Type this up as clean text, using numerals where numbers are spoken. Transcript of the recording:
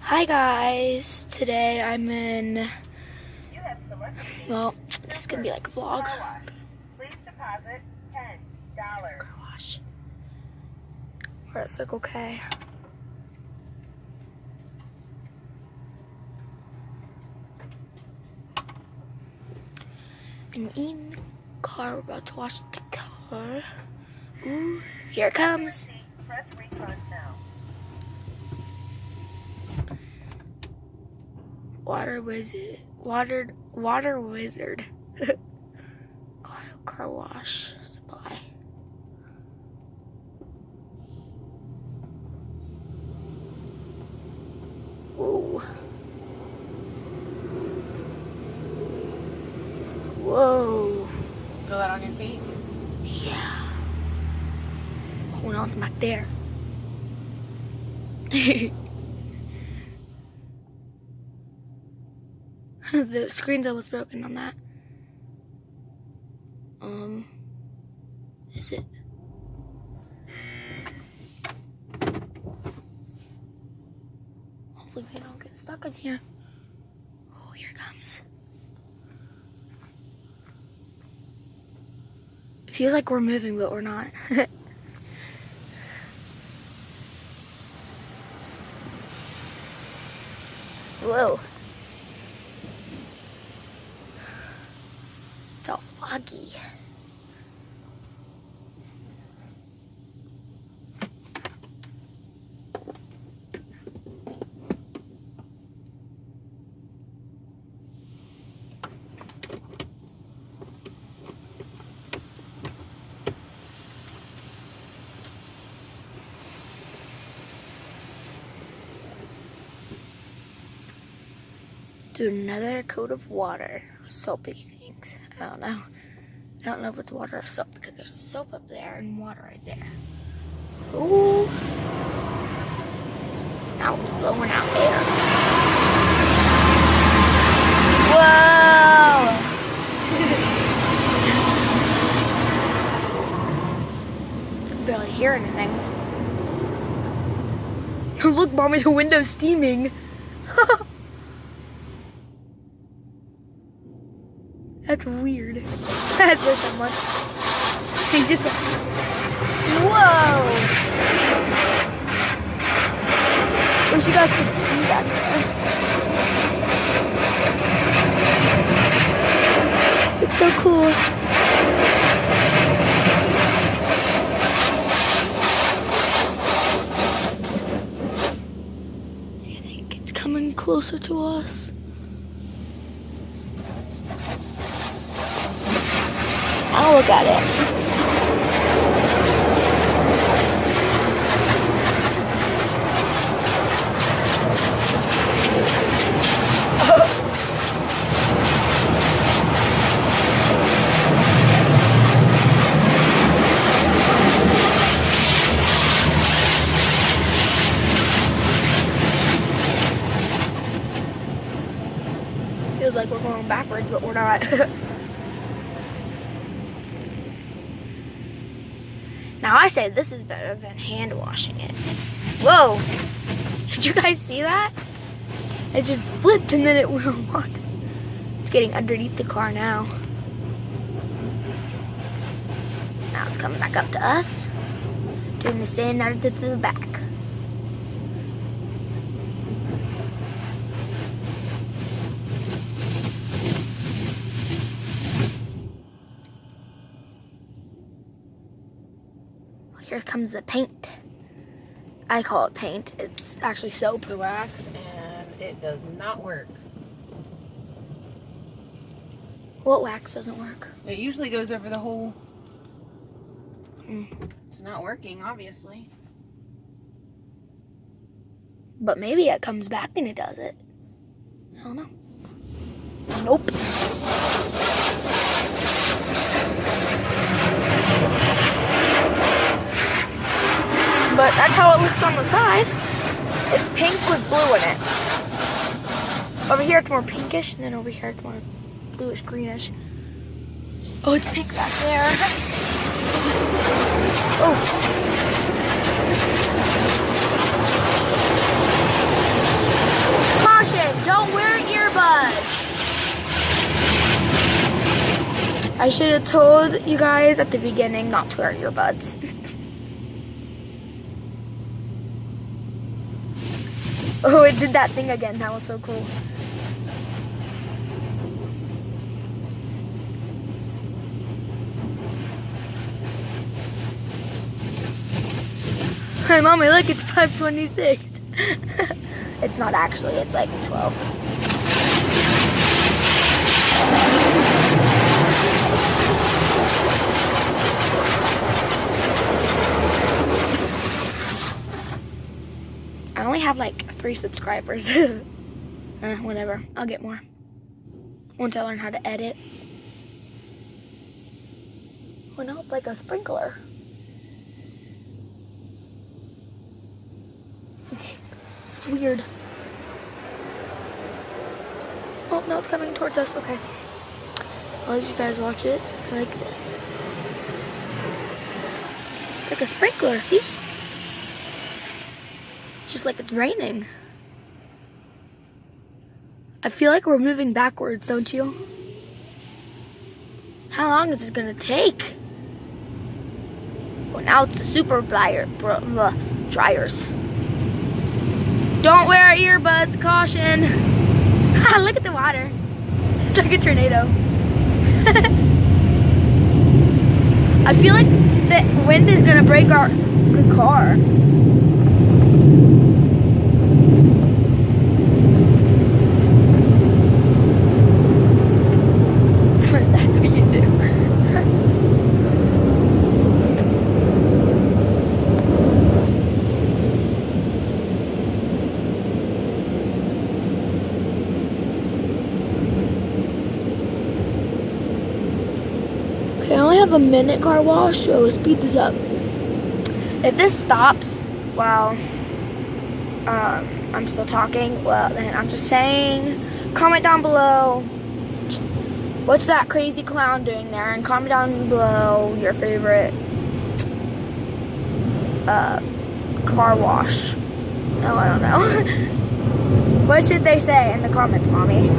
Hi guys, today I'm in, well, this is gonna be like a vlog. Please deposit $10. Car wash. We're at Circle K. And in the car, we're about to wash the car. Ooh, here it comes. Press refund now. Water Wizard. Oil car wash supply. Whoa. Whoa. Feel that on your feet? Yeah. Hold on to back there. The screen's almost broken on that. Is it? Hopefully we don't get stuck in here. Oh, here it comes. It feels like we're moving, but we're not. Whoa. It's all foggy. Do another coat of water. Soapy things. I don't know. I don't know if it's water or soap because there's soap up there and water right there. Ooh. Now it's blowing out air. Whoa! I can barely hear anything. Look, Mommy, the window's steaming. That's weird. There's someone. He just. Whoa! Wish you guys could see that there. It's so cool. I think it's coming closer to us. I'll look at it. Feels like we're going backwards, but we're not. Now I say this is better than hand washing it. Whoa! Did you guys see that? It just flipped and then it went on. It's getting underneath the car now. Now it's coming back up to us. Doing the same out to the back. Here comes the paint. I call it paint. It's actually soap. It's the wax and it does not work. What wax doesn't work? It usually goes over the whole. It's not working, obviously. But maybe it comes back and it does it. I don't know. Nope. But that's how it looks on the side. It's pink with blue in it. Over here it's more pinkish, and then over here it's more bluish greenish. Oh, it's pink back there. Oh. I should have told you guys at the beginning not to wear earbuds. Oh, it did that thing again. That was so cool. Hey, Mommy, look, it's 5:26. It's not actually, it's like 12. I only have like 3 subscribers. Whatever, I'll get more. Once I learn how to edit. Oh no, it's like a sprinkler. It's weird. Oh, no, it's coming towards us. Okay. I'll let you guys watch it like this. It's like a sprinkler, see? Just like it's raining. I feel like we're moving backwards, don't you? How long is this gonna take? Well, now it's the super dryers. Don't wear earbuds, caution. Look at the water. It's like a tornado. I feel like the wind is gonna break the car. What do you do? Okay, I only have a minute car wash, so speed this up. If this stops while I'm still talking, well, then I'm just saying, comment down below, what's that crazy clown doing there? And comment down below your favorite car wash. No, I don't know. What should they say in the comments, Mommy?